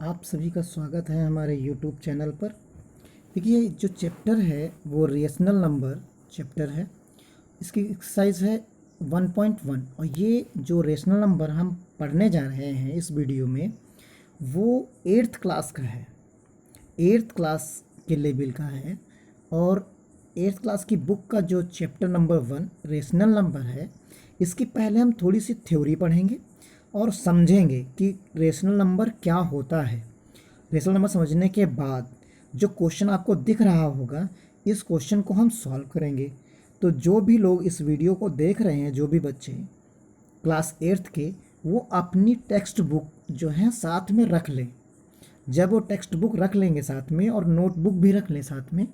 आप सभी का स्वागत है हमारे YouTube चैनल पर। देखिए, जो चैप्टर है वो रेशनल नंबर चैप्टर है। इसकी एक्सरसाइज है 1.1 और ये जो रेशनल नंबर हम पढ़ने जा रहे हैं इस वीडियो में वो 8th क्लास का है। 8th क्लास के लेवल का है और 8th क्लास की बुक का जो चैप्टर नंबर 1 रेशनल नंबर है, इसकी पहले हम थोड़ी सी थ्योरी पढ़ेंगे और समझेंगे कि रेशनल नंबर क्या होता है। रेशनल नंबर समझने के बाद जो क्वेश्चन आपको दिख रहा होगा, इस क्वेश्चन को हम सॉल्व करेंगे। तो जो भी लोग इस वीडियो को देख रहे हैं, जो भी बच्चे क्लास 8th के, वो अपनी टेक्स्ट बुक जो है साथ में रख लें। जब वो टेक्स्ट बुक रख लेंगे साथ में और नोटबुक भी रख लें साथ में,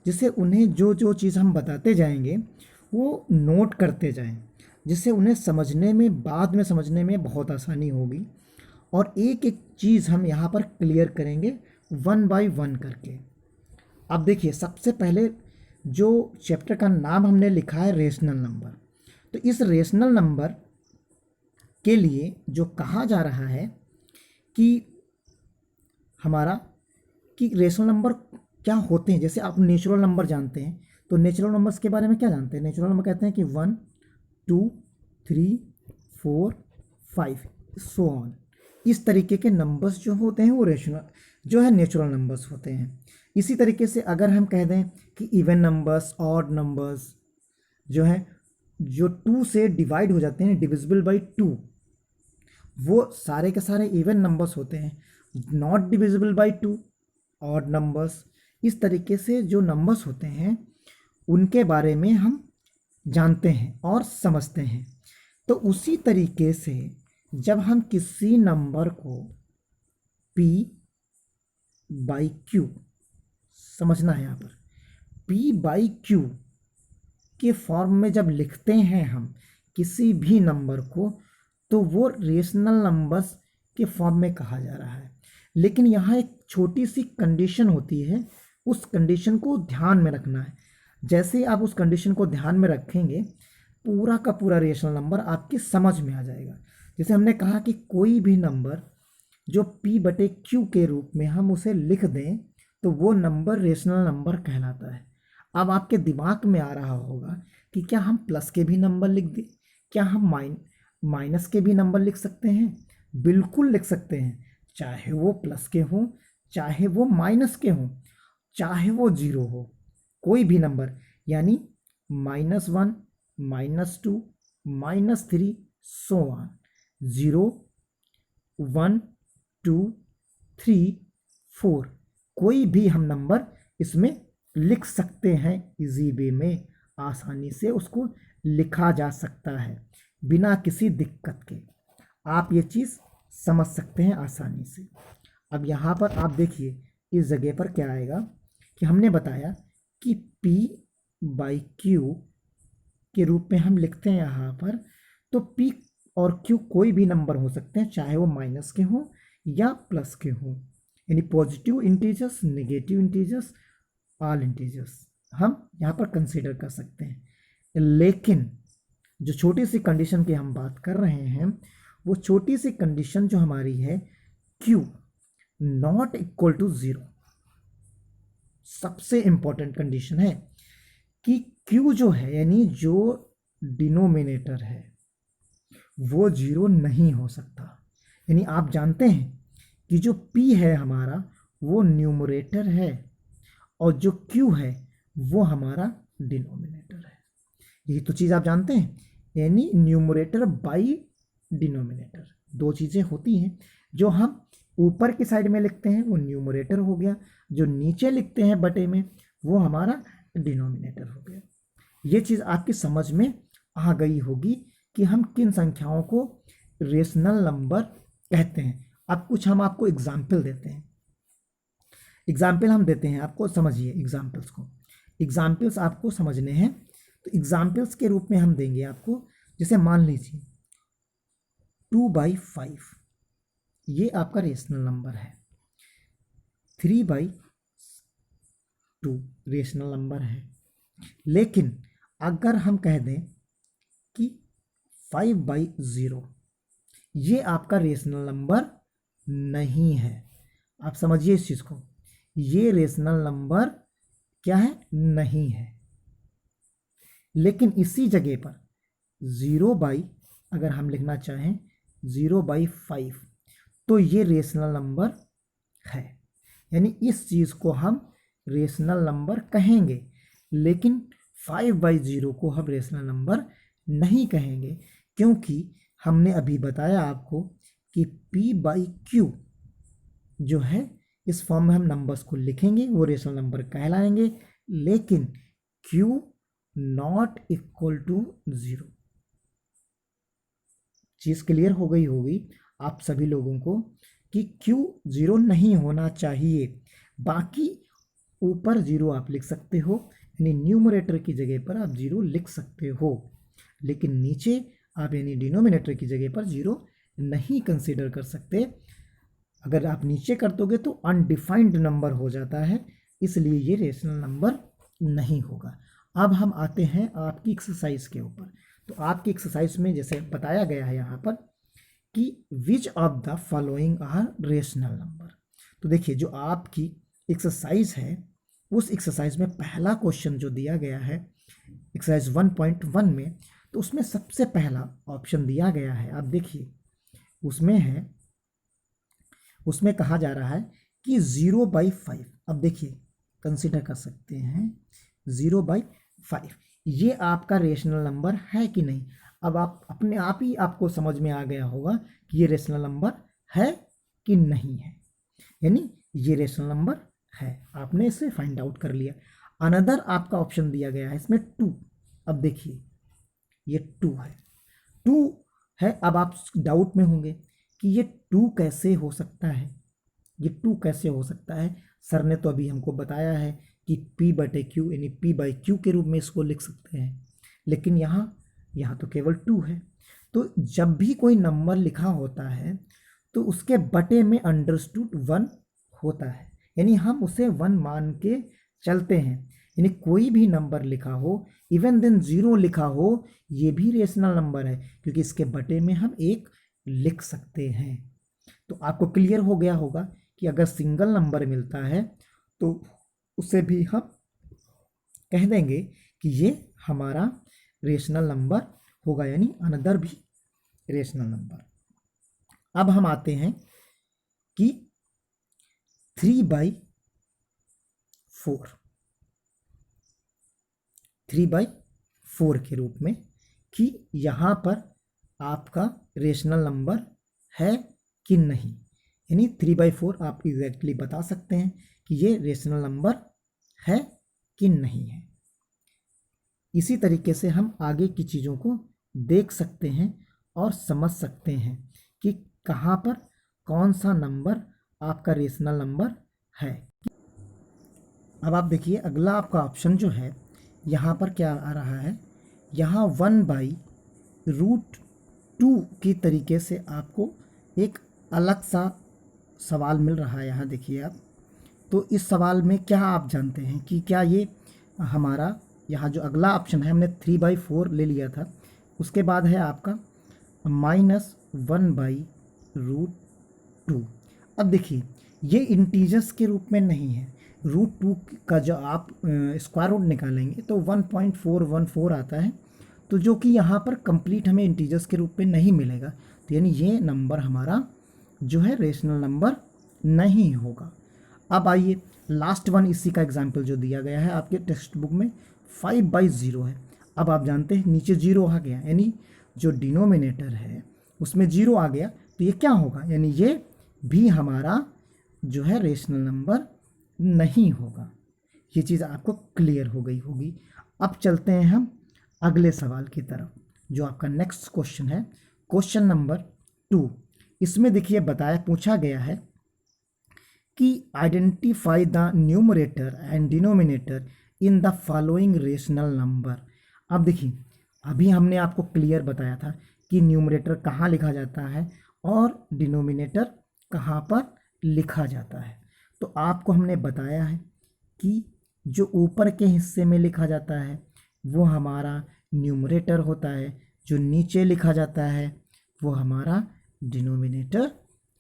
जिससे उन्हें जो जो चीज़ हम बताते जाएंगे वो नोट करते जाएं, जिससे उन्हें समझने में, बाद में समझने में बहुत आसानी होगी। और एक एक चीज़ हम यहाँ पर क्लियर करेंगे 1 बाय 1 करके। अब देखिए, सबसे पहले जो चैप्टर का नाम हमने लिखा है रेशनल नंबर, तो इस रेशनल नंबर के लिए जो कहा जा रहा है कि हमारा कि रेशनल नंबर क्या होते हैं। जैसे आप नेचुरल नंबर जानते हैं, तो नेचुरल नंबर्स के बारे में क्या जानते हैं? नेचुरल नंबर कहते हैं कि 1 2 3 4 5 सो ऑन। इस तरीके के नंबर्स जो होते हैं वो रेशनल जो है नेचुरल नंबर्स होते हैं। इसी तरीके से अगर हम कह दें कि इवन नंबर्स, ऑड नंबर्स जो है, जो 2 से डिवाइड हो जाते हैं, डिविजिबल बाई 2, वो सारे के सारे इवन नंबर्स होते हैं। Not divisible by 2, odd numbers. इस तरीके से जो नंबर्स होते हैं उनके बारे में हम जानते हैं और समझते हैं। तो उसी तरीके से जब हम किसी नंबर को p बाई क्यू, समझना है यहाँ पर, p बाई क्यू के फॉर्म में जब लिखते हैं हम किसी भी नंबर को, तो वो रेशनल नंबर्स के फॉर्म में कहा जा रहा है। लेकिन यहाँ एक छोटी सी कंडीशन होती है, उस कंडीशन को ध्यान में रखना है। जैसे ही आप उस कंडीशन को ध्यान में रखेंगे, पूरा का पूरा रेशनल नंबर आपकी समझ में आ जाएगा। जैसे हमने कहा कि कोई भी नंबर जो p बटे q के रूप में हम उसे लिख दें, तो वो नंबर रेशनल नंबर कहलाता है। अब आपके दिमाग में आ रहा होगा कि क्या हम प्लस के भी नंबर लिख दें, क्या हम माइनस के भी नंबर लिख सकते हैं? बिल्कुल लिख सकते हैं, चाहे वो प्लस के हों, चाहे वो माइनस के हों, चाहे वो जीरो हो, कोई भी नंबर। यानी -1, -2, -3 सो ऑन, 0 1 2 3 4, कोई भी हम नंबर इसमें लिख सकते हैं। इजी वे में आसानी से उसको लिखा जा सकता है बिना किसी दिक्कत के। आप ये चीज़ समझ सकते हैं आसानी से। अब यहाँ पर आप देखिए, इस जगह पर क्या आएगा कि हमने बताया कि p बाई क्यू के रूप में हम लिखते हैं यहाँ पर। तो p और q कोई भी नंबर हो सकते हैं, चाहे वो माइनस के हों या प्लस के हों, यानी positive integers, negative integers, all integers हम यहाँ पर कंसीडर कर सकते हैं। लेकिन जो छोटी सी कंडीशन की हम बात कर रहे हैं, वो छोटी सी कंडीशन जो हमारी है q नॉट इक्वल टू 0, सबसे इंपॉर्टेंट कंडीशन है कि q जो है, यानी जो डिनोमिनेटर है, वो 0 नहीं हो सकता। यानी आप जानते हैं कि जो p है हमारा वो न्यूमरेटर है और जो q है वो हमारा डिनोमिनेटर है। यही तो चीज़ आप जानते हैं, यानी न्यूमरेटर बाई डिनोमिनेटर, दो चीज़ें होती हैं। जो हम ऊपर की साइड में लिखते हैं वो न्यूमरेटर हो गया, जो नीचे लिखते हैं बटे में वो हमारा डिनोमिनेटर हो गया। ये चीज़ आपकी समझ में आ गई होगी कि हम किन संख्याओं को रेशनल नंबर कहते हैं। अब कुछ हम आपको एग्जाम्पल देते हैं। एग्जाम्पल हम देते हैं आपको, समझिए एग्जाम्पल्स को। एग्जाम्पल्स आपको समझने हैं, तो एग्जाम्पल्स के रूप में हम देंगे आपको। जैसे मान लीजिए 2/5, ये आपका रेशनल नंबर है। 3/2 रेशनल नंबर है। लेकिन अगर हम कह दें कि 5/0, ये आपका रेशनल नंबर नहीं है। आप समझिए इस चीज़ को, ये रेशनल नंबर क्या है, नहीं है। लेकिन इसी जगह पर 0/, अगर हम लिखना चाहें 0/5, तो ये रेशनल नंबर है, यानी इस चीज़ को हम रेशनल नंबर कहेंगे। लेकिन 5/0 को हम रेशनल नंबर नहीं कहेंगे, क्योंकि हमने अभी बताया आपको कि P/Q जो है, इस फॉर्म में हम नंबर्स को लिखेंगे, वो रेशनल नंबर कहलाएंगे। लेकिन Q नॉट इक्वल टू 0। चीज़ क्लियर हो गई होगी आप सभी लोगों को कि Q 0 नहीं होना चाहिए। बाकी ऊपर 0 आप लिख सकते हो, यानी न्यूमरेटर की जगह पर आप 0 लिख सकते हो, लेकिन नीचे आप यानी डिनोमिनेटर की जगह पर 0 नहीं कंसीडर कर सकते। अगर आप नीचे कर दोगे तो अनडिफाइंड नंबर हो जाता है, इसलिए ये रेशनल नंबर नहीं होगा। अब हम आते हैं आपकी एक्सरसाइज के ऊपर। तो आपकी एक्सरसाइज में जैसे बताया गया है यहाँ पर कि which of the following are rational number. तो देखिए जो आपकी एक्सरसाइज है, उस एक्सरसाइज में पहला क्वेश्चन जो दिया गया है एक्सरसाइज 1.1 में, तो उसमें सबसे पहला ऑप्शन दिया गया है, आप देखिए उसमें कहा जा रहा है कि 0/5। अब देखिए कंसीडर कर सकते हैं 0/5, ये आपका रेशनल नंबर है कि नहीं। अब आप अपने आप ही आपको समझ में आ गया होगा कि ये रेशनल नंबर है कि नहीं है, यानी ये रेशनल नंबर है, आपने इसे फाइंड आउट कर लिया। अनदर आपका ऑप्शन दिया गया है इसमें 2। अब देखिए ये 2 है। अब आप डाउट में होंगे कि ये 2 कैसे हो सकता है, ये 2 कैसे हो सकता है। सर ने तो अभी हमको बताया है कि P/Q यानी P/Q के रूप में इसको लिख सकते हैं, लेकिन यहाँ तो केवल 2 है। तो जब भी कोई नंबर लिखा होता है तो उसके बटे में अंडरस्टूड 1 होता है, यानी हम उसे 1 मान के चलते हैं। यानी कोई भी नंबर लिखा हो, इवन देन 0 लिखा हो, ये भी रेशनल नंबर है, क्योंकि इसके बटे में हम 1 लिख सकते हैं। तो आपको क्लियर हो गया होगा कि अगर सिंगल नंबर मिलता है तो उसे भी हम कह देंगे कि ये हमारा रेशनल नंबर होगा, यानी अनदर भी रेशनल नंबर। अब हम आते हैं कि 3/4 के रूप में, कि यहाँ पर आपका रेशनल नंबर है कि नहीं, यानी 3/4 आप एग्जैक्टली बता सकते हैं कि ये रेशनल नंबर है कि नहीं है। इसी तरीके से हम आगे की चीज़ों को देख सकते हैं और समझ सकते हैं कि कहाँ पर कौन सा नंबर आपका रेशनल नंबर है। अब आप देखिए अगला आपका ऑप्शन जो है, यहाँ पर क्या आ रहा है, यहाँ 1/√2 की तरीके से आपको एक अलग सा सवाल मिल रहा है। यहाँ देखिए आप, तो इस सवाल में क्या आप जानते हैं कि क्या ये हमारा यहाँ जो अगला ऑप्शन है, हमने 3/4 ले लिया था, उसके बाद है आपका -1/√2। अब देखिए ये इंटीजर्स के रूप में नहीं है, √2 का जो आप स्क्वायर रूट निकालेंगे तो 1.414 आता है, तो जो कि यहाँ पर कंप्लीट हमें इंटीजर्स के रूप में नहीं मिलेगा, तो यानी ये नंबर हमारा जो है रेशनल नंबर नहीं होगा। अब आइए लास्ट वन, इसी का एग्जाम्पल जो दिया गया है आपके टेक्स्ट बुक में 5/0 है। अब आप जानते हैं नीचे 0 आ गया, यानी जो डिनोमिनेटर है उसमें 0 आ गया, तो ये क्या होगा, यानी ये भी हमारा जो है रेशनल नंबर नहीं होगा। ये चीज़ आपको क्लियर हो गई होगी। अब चलते हैं हम अगले सवाल की तरफ, जो आपका नेक्स्ट क्वेश्चन है, क्वेश्चन नंबर 2। इसमें देखिए पूछा गया है कि identify the numerator and denominator in the following rational number. अब देखिए अभी हमने आपको क्लियर बताया था कि न्यूमरेटर कहाँ लिखा जाता है और डिनोमिनेटर कहाँ पर लिखा जाता है। तो आपको हमने बताया है कि जो ऊपर के हिस्से में लिखा जाता है वो हमारा न्यूमरेटर होता है, जो नीचे लिखा जाता है वो हमारा डिनोमिनेटर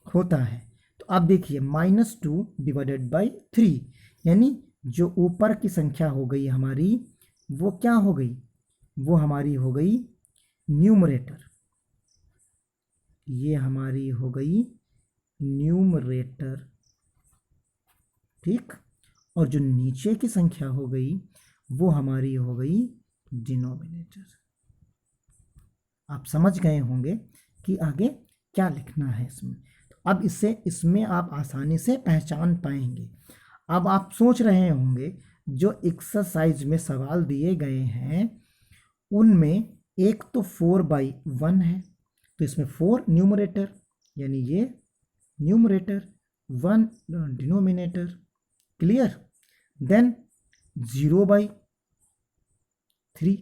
होता है। तो आप देखिए -2 डिवाइडेड बाई 3, यानी जो ऊपर की संख्या हो गई हमारी वो क्या हो गई, वो हमारी हो गई न्यूमरेटर, ये हमारी हो गई न्यूमरेटर, ठीक। और जो नीचे की संख्या हो गई वो हमारी हो गई डिनोमिनेटर। आप समझ गए होंगे कि आगे क्या लिखना है इसमें। तो अब इसमें आप आसानी से पहचान पाएंगे। अब आप सोच रहे होंगे जो एक्सरसाइज में सवाल दिए गए हैं उनमें एक तो 4/1 है, तो इसमें 4 न्यूमरेटर यानी ये न्यूमरेटर, 1 डिनोमिनेटर, क्लियर। देन 0/3,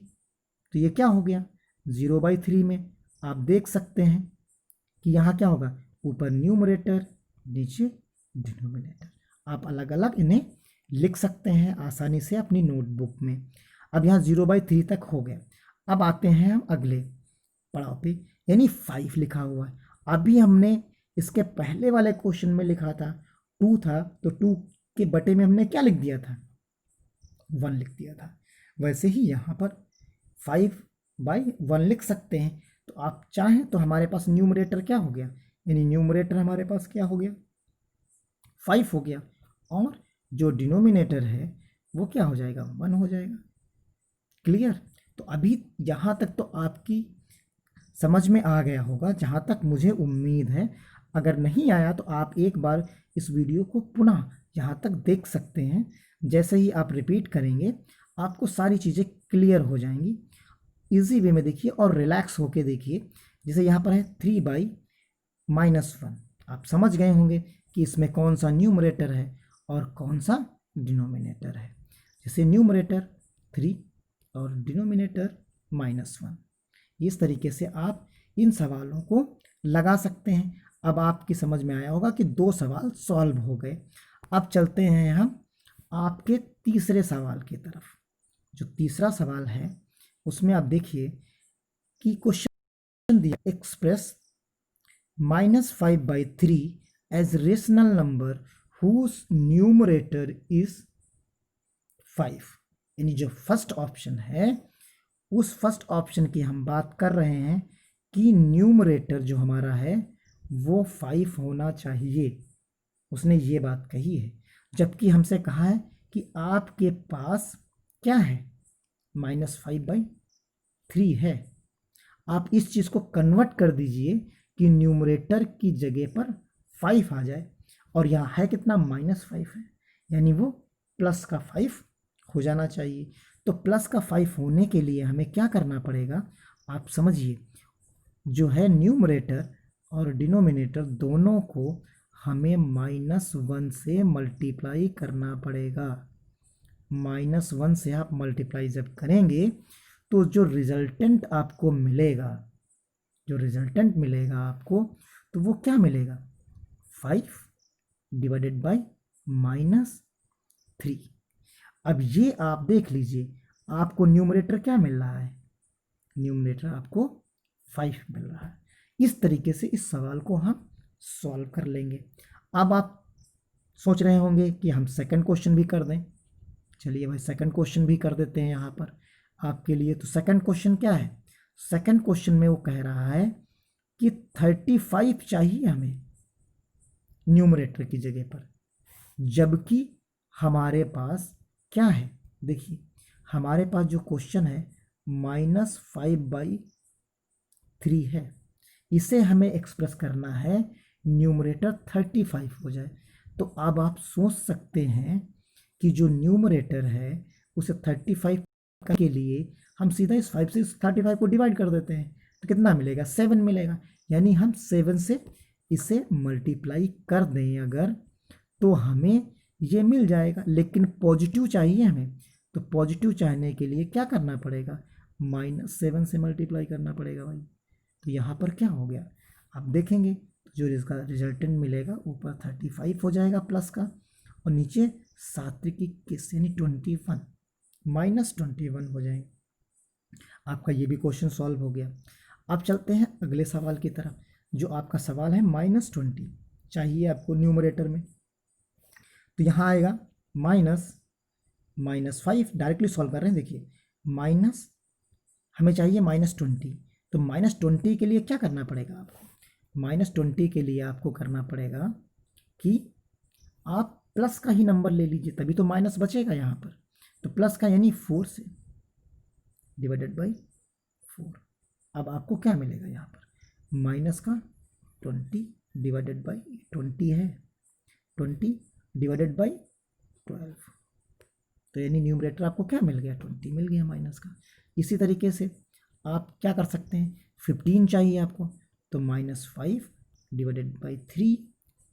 तो ये क्या हो गया 0/3 में आप देख सकते हैं कि यहाँ क्या होगा, ऊपर न्यूमरेटर नीचे डिनोमिनेटर। आप अलग अलग इन्हें लिख सकते हैं आसानी से अपनी नोटबुक में। अब यहाँ 0/3 तक हो गया। अब आते हैं हम अगले पड़ाव पे, यानी 5 लिखा हुआ है। अभी हमने इसके पहले वाले क्वेश्चन में लिखा था 2 था, तो 2 के बटे में हमने क्या लिख दिया था, 1 लिख दिया था। वैसे ही यहाँ पर 5/1 लिख सकते हैं। तो आप चाहें तो हमारे पास न्यूमरेटर क्या हो गया, यानी न्यूमरेटर हमारे पास क्या हो गया 5 हो गया, और जो डिनोमिनेटर है वो क्या हो जाएगा 1 हो जाएगा, क्लियर। तो अभी यहाँ तक तो आपकी समझ में आ गया होगा, जहाँ तक मुझे उम्मीद है। अगर नहीं आया तो आप एक बार इस वीडियो को पुनः यहाँ तक देख सकते हैं। जैसे ही आप रिपीट करेंगे आपको सारी चीज़ें क्लियर हो जाएंगी। इजी वे में देखिए और रिलैक्स होके देखिए। जैसे यहाँ पर है 3/-1, आप समझ गए होंगे कि इसमें कौन सा न्यूमरेटर है और कौन सा डिनोमिनेटर है। जैसे न्यूमरेटर 3 और डिनोमिनेटर -1। इस तरीके से आप इन सवालों को लगा सकते हैं। अब आपकी समझ में आया होगा कि 2 सवाल सॉल्व हो गए। अब चलते हैं हम आपके तीसरे सवाल की तरफ। जो तीसरा सवाल है उसमें आप देखिए कि क्वेश्चन दिया, express -5/3 as rational number whose numerator is 5। यानी जो फर्स्ट ऑप्शन है उस फर्स्ट ऑप्शन की हम बात कर रहे हैं कि न्यूमरेटर जो हमारा है वो 5 होना चाहिए। उसने ये बात कही है, जबकि हमसे कहा है कि आपके पास क्या है -5/3 है। आप इस चीज़ को कन्वर्ट कर दीजिए कि न्यूमरेटर की जगह पर 5 आ जाए, और यहाँ है कितना -5 है, यानी वो प्लस का 5 हो जाना चाहिए। तो प्लस का 5 होने के लिए हमें क्या करना पड़ेगा, आप समझिए। जो है न्यूमरेटर और डिनोमिनेटर दोनों को हमें -1 से मल्टीप्लाई करना पड़ेगा। -1 से आप मल्टीप्लाई जब करेंगे तो जो रिजल्टेंट आपको मिलेगा, जो रिजल्टेंट मिलेगा आपको, तो वो क्या मिलेगा 5/-3। अब ये आप देख लीजिए, आपको न्यूमरेटर क्या मिल रहा है, न्यूमरेटर आपको 5 मिल रहा है। इस तरीके से इस सवाल को हम सॉल्व कर लेंगे। अब आप सोच रहे होंगे कि हम सेकंड क्वेश्चन भी कर दें। चलिए भाई सेकंड क्वेश्चन भी कर देते हैं यहाँ पर आपके लिए। तो सेकंड क्वेश्चन क्या है, सेकंड क्वेश्चन में वो कह रहा है कि 35 चाहिए हमें न्यूमरेटर की जगह पर, जबकि हमारे पास क्या है, देखिए हमारे पास जो क्वेश्चन है -5/3 है। इसे हमें एक्सप्रेस करना है न्यूमरेटर 35 हो जाए। तो अब आप सोच सकते हैं कि जो न्यूमरेटर है उसे 35 के लिए हम सीधा इस 5 से इस 35 को डिवाइड कर देते हैं, तो कितना मिलेगा 7 मिलेगा। यानी हम 7 से इसे मल्टीप्लाई कर दें अगर, तो हमें ये मिल जाएगा। लेकिन पॉजिटिव चाहिए हमें, तो पॉजिटिव चाहने के लिए क्या करना पड़ेगा, -7 से मल्टीप्लाई करना पड़ेगा भाई। तो यहाँ पर क्या हो गया, आप देखेंगे जो इसका रिजल्टेंट मिलेगा ऊपर 35 हो जाएगा प्लस का, और नीचे सात्विकी किस यानी 21 -21 हो जाएंगे। आपका ये भी क्वेश्चन सॉल्व हो गया। अब चलते हैं अगले सवाल की तरफ। जो आपका सवाल है -20, चाहिए आपको न्यूमरेटर में, तो यहाँ आएगा -5, डायरेक्टली सॉल्व कर रहे हैं। देखिए माइनस, हमें चाहिए -20, तो -20 के लिए क्या करना पड़ेगा आपको? -20 के लिए आपको करना पड़ेगा कि आप प्लस का ही नंबर ले लीजिए, तभी तो माइनस बचेगा यहाँ पर। तो प्लस का यानी 4 से डिवाइडेड बाई 4। अब आपको क्या मिलेगा यहाँ पर? माइनस का 20 डिवाइडेड बाई 20 है, 20 डिवाइडेड बाई 12। तो यानी न्यूमरेटर आपको क्या मिल गया? 20 मिल गया माइनस का। इसी तरीके से आप क्या कर सकते हैं? 15 चाहिए आपको, तो -5 डिवाइडेड बाई 3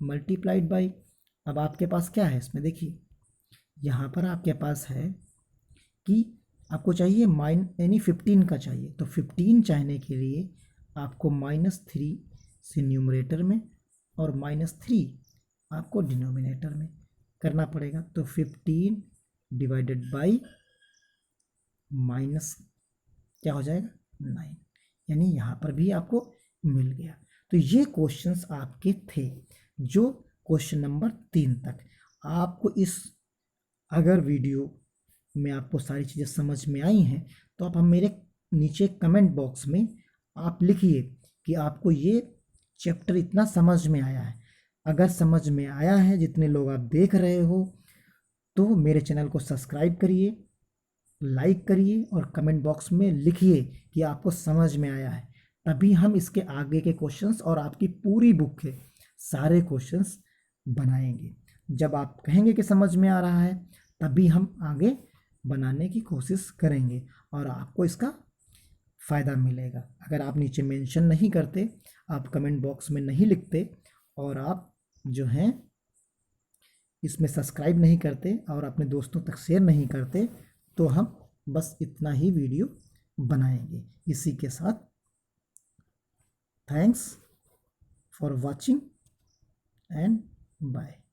मल्टीप्लाइड बाई, अब आपके पास क्या है इसमें? देखिए यहाँ पर आपके पास है कि आपको चाहिए यानी 15 का चाहिए, तो 15 चाहने के लिए आपको -3 से न्यूमरेटर में और -3 आपको डिनोमिनेटर में करना पड़ेगा। तो 15 डिवाइडेड बाई माइनस क्या हो जाएगा? 9, यानी यहाँ पर भी आपको मिल गया। तो ये क्वेश्चंस आपके थे, जो क्वेश्चन नंबर 3 तक। आपको इस अगर वीडियो में आपको सारी चीज़ें समझ में आई हैं, तो आप हम मेरे नीचे कमेंट बॉक्स में आप लिखिए कि आपको ये चैप्टर इतना समझ में आया है। अगर समझ में आया है, जितने लोग आप देख रहे हो, तो मेरे चैनल को सब्सक्राइब करिए, लाइक करिए और कमेंट बॉक्स में लिखिए कि आपको समझ में आया है। तभी हम इसके आगे के क्वेश्चंस और आपकी पूरी बुक के सारे क्वेश्चंस बनाएंगे। जब आप कहेंगे कि समझ में आ रहा है, तभी हम आगे बनाने की कोशिश करेंगे और आपको इसका फ़ायदा मिलेगा। अगर आप नीचे मेंशन नहीं करते, आप कमेंट बॉक्स में नहीं लिखते और आप जो हैं इसमें सब्सक्राइब नहीं करते और अपने दोस्तों तक शेयर नहीं करते, तो हम बस इतना ही वीडियो बनाएंगे। इसी के साथ thanks for watching and bye.